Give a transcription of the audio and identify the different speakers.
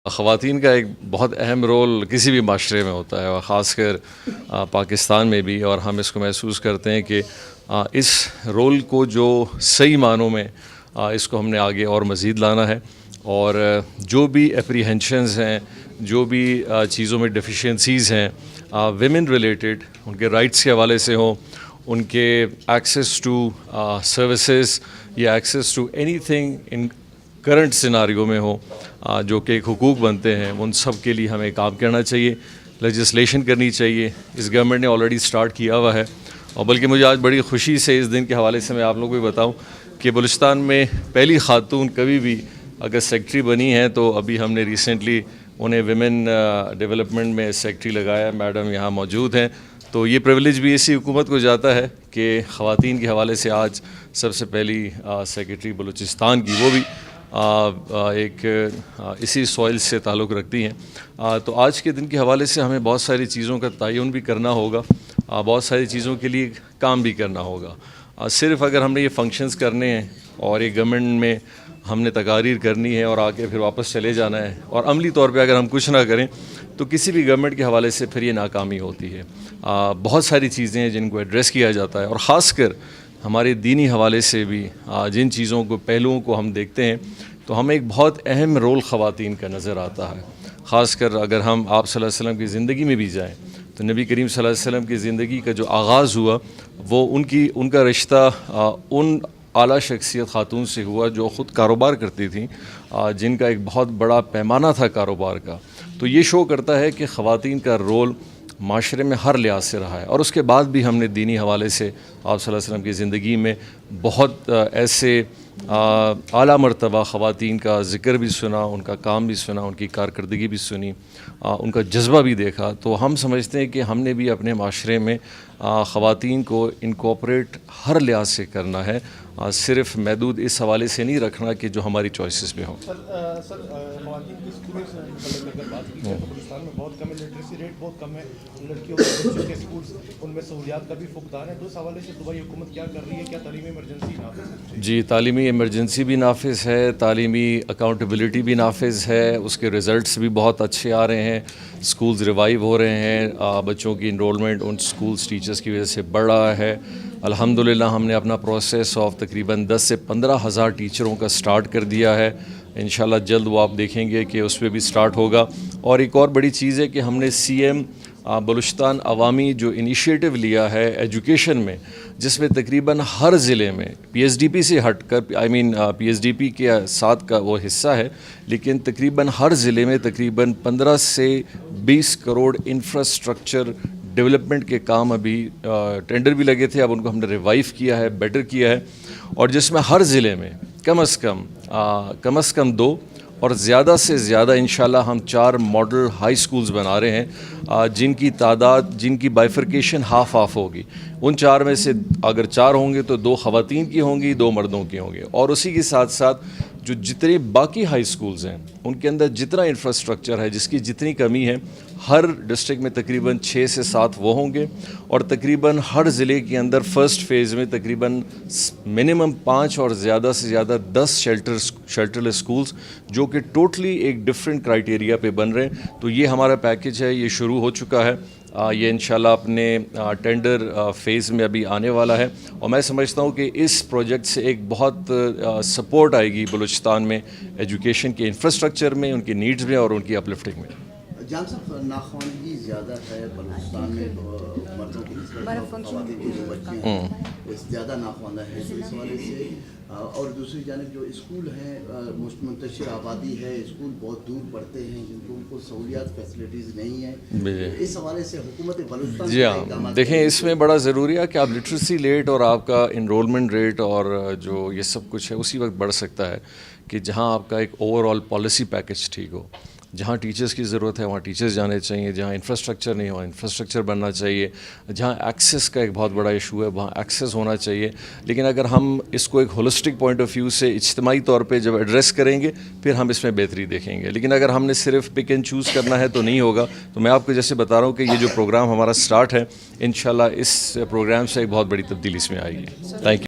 Speaker 1: خواتین کا ایک بہت اہم رول کسی بھی معاشرے میں ہوتا ہے، اور خاص کر پاکستان میں بھی، اور ہم اس کو محسوس کرتے ہیں کہ اس رول کو جو صحیح معنوں میں اس کو ہم نے آگے اور مزید لانا ہے، اور جو بھی اپریہنشنز ہیں، جو بھی چیزوں میں ڈیفیشنسیز ہیں ویمن ریلیٹڈ، ان کے رائٹس کے حوالے سے ہوں، ان کے ایکسیس ٹو سروسز یا access to any thing in current scenario میں ہو، جو کہ ایک حقوق بنتے ہیں، ان سب کے لیے ہمیں کام کرنا چاہیے، لیجسلیشن کرنی چاہیے۔ اس گورنمنٹ نے آلریڈی سٹارٹ کیا ہوا ہے، اور بلکہ مجھے آج بڑی خوشی سے اس دن کے حوالے سے میں آپ لوگوں کو بتاؤں کہ بلوچستان میں پہلی خاتون کبھی بھی اگر سیکٹری بنی ہیں تو ابھی ہم نے ریسنٹلی انہیں ویمن ڈیولپمنٹ میں سیکٹری لگایا، میڈم یہاں موجود ہیں۔ تو یہ پریولیج بھی اسی حکومت کو جاتا ہے کہ خواتین کے حوالے سے آج سب سے پہلی سیکرٹری بلوچستان کی، وہ بھی ایک اسی سوائل سے تعلق رکھتی ہیں۔ تو آج کے دن کے حوالے سے ہمیں بہت ساری چیزوں کا تعین بھی کرنا ہوگا، بہت ساری چیزوں کے لیے کام بھی کرنا ہوگا۔ صرف اگر ہم نے یہ فنکشنز کرنے ہیں اور یہ گورنمنٹ میں ہم نے تقاریر کرنی ہے اور آ کے پھر واپس چلے جانا ہے، اور عملی طور پہ اگر ہم کچھ نہ کریں تو کسی بھی گورنمنٹ کے حوالے سے پھر یہ ناکامی ہوتی ہے۔ بہت ساری چیزیں ہیں جن کو ایڈریس کیا جاتا ہے، اور خاص کر ہمارے دینی حوالے سے بھی جن چیزوں کو پہلوؤں کو ہم دیکھتے ہیں تو ہمیں ایک بہت اہم رول خواتین کا نظر آتا ہے۔ خاص کر اگر ہم آپ صلی اللہ علیہ وسلم کی زندگی میں بھی جائیں تو نبی کریم صلی اللہ علیہ وسلم کی زندگی کا جو آغاز ہوا وہ ان کا رشتہ ان اعلیٰ شخصیت خاتون سے ہوا جو خود کاروبار کرتی تھیں، جن کا ایک بہت بڑا پیمانہ تھا کاروبار کا۔ تو یہ شو کرتا ہے کہ خواتین کا رول معاشرے میں ہر لحاظ سے رہا ہے، اور اس کے بعد بھی ہم نے دینی حوالے سے آپ صلی اللہ علیہ وسلم کی زندگی میں بہت ایسے اعلیٰ مرتبہ خواتین کا ذکر بھی سنا، ان کا کام بھی سنا، ان کی کارکردگی بھی سنی، ان کا جذبہ بھی دیکھا۔ تو ہم سمجھتے ہیں کہ ہم نے بھی اپنے معاشرے میں خواتین کو انکوپریٹ ہر لحاظ سے کرنا ہے، صرف محدود اس حوالے سے نہیں رکھنا کہ جو ہماری چوائسیز میں ہوں۔
Speaker 2: سر خواتین کے اسکولوں سے اگر بات کی جائے تو پاکستان میں بہت کم ہے، لٹریسی ریٹ بہت کم ہے، لڑکیوں کے بچوں کے اسکولس ان میں سہولیات کا بھی فقدان ہے۔ تو اس حوالے سے دبئی حکومت کیا کر رہی ہے؟ کیا تعلیمی ایمرجنسی نافذ ہے؟
Speaker 1: جی، تعلیمی ایمرجنسی بھی نافذ ہے، تعلیمی اکاؤنٹیبلٹی بھی نافذ ہے، اس کے رزلٹس بھی بہت اچھے آ رہے ہیں، اسکولز ریوائیو ہو رہے ہیں، بچوں کی انرولمنٹ ان اسکولز ٹیچرز کی وجہ سے بڑھ رہا ہے۔ الحمدللہ ہم نے اپنا پروسیس آف تقریباً 10 سے 15 ہزار ٹیچروں کا سٹارٹ کر دیا ہے۔ انشاءاللہ جلد وہ آپ دیکھیں گے کہ اس پہ بھی سٹارٹ ہوگا۔ اور ایک اور بڑی چیز ہے کہ ہم نے سی ایم بلوچستان عوامی جو انیشیٹو لیا ہے ایجوکیشن میں، جس میں تقریباً ہر ضلع میں پی ایس ڈی پی سے ہٹ کر پی ایس ڈی پی کے ساتھ کا وہ حصہ ہے، لیکن تقریباً ہر ضلع میں تقریباً 15 سے 20 کروڑ انفراسٹرکچر ڈیولپمنٹ کے کام ابھی ٹینڈر بھی لگے تھے، اب ان کو ہم نے ریوائیو کیا ہے، بیٹر کیا ہے، اور جس میں ہر ضلع میں کم از کم 2 اور زیادہ سے زیادہ انشاءاللہ ہم 4 ماڈل ہائی سکولز بنا رہے ہیں، جن کی تعداد، جن کی بائیفرکیشن ہاف ہوگی۔ ان 4 میں سے اگر 4 ہوں گے تو 2 خواتین کی ہوں گی، 2 مردوں کی ہوں گے، اور اسی کے ساتھ ساتھ جو جتنے باقی ہائی سکولز ہیں ان کے اندر جتنا انفراسٹرکچر ہے، جس کی جتنی کمی ہے، ہر ڈسٹرکٹ میں تقریباً 6 سے 7 وہ ہوں گے، اور تقریباً ہر ضلع کے اندر فرسٹ فیز میں تقریباً منیمم 5 اور زیادہ سے زیادہ 10 شیلٹرلیس اسکولز، جو کہ ٹوٹلی ایک ڈفرینٹ کرائٹیریا پہ بن رہے ہیں۔ تو یہ ہمارا پیکیج ہے، یہ شروع ہو چکا ہے، یہ انشاءاللہ اپنے ٹینڈر فیز میں ابھی آنے والا ہے، اور میں سمجھتا ہوں کہ اس پروجیکٹ سے ایک بہت سپورٹ آئے گی بلوچستان میں ایجوکیشن کے انفراسٹرکچر میں، ان کی نیڈز میں اور ان کی اپلفٹنگ میں۔
Speaker 3: جان صاحب، ناخواندگی زیادہ ہے بلوچستان میں، مردوں کی نسبت خواتین کی جو بچیاں ہیں زیادہ ناخواندہ ہے، تو اس حوالے سے اور دوسری جانب جو اسکول ہیں منتشر آبادی ہے، اسکول بہت دور پڑتے ہیں جن کو ان کو سہولیات فیسلٹیز نہیں ہیں، اس حوالے سے حکومت بلوچستان
Speaker 1: جی ہاں، دیکھیں اس میں بڑا ضروری ہے کہ آپ لٹریسی ریٹ اور آپ کا انرولمنٹ ریٹ اور جو یہ سب کچھ ہے اسی وقت بڑھ سکتا ہے کہ جہاں آپ کا ایک اوور آل پالیسی پیکج ٹھیک ہو۔ جہاں ٹیچرز کی ضرورت ہے وہاں ٹیچرز جانے چاہیے، جہاں انفراسٹرکچر نہیں ہو انفراسٹرکچر بننا چاہیے، جہاں ایکسیس کا ایک بہت بڑا ایشو ہے وہاں ایکسیس ہونا چاہیے۔ لیکن اگر ہم اس کو ایک ہولسٹک پوائنٹ آف ویو سے اجتماعی طور پہ جب ایڈریس کریں گے پھر ہم اس میں بہتری دیکھیں گے، لیکن اگر ہم نے صرف پک اینڈ چوز کرنا ہے تو نہیں ہوگا۔ تو میں آپ کو جیسے بتا رہا ہوں کہ یہ جو پروگرام ہمارا سٹارٹ ہے، انشاءاللہ اس پروگرام سے ایک بہت بڑی تبدیلی اس میں آئے گی۔ Thank you.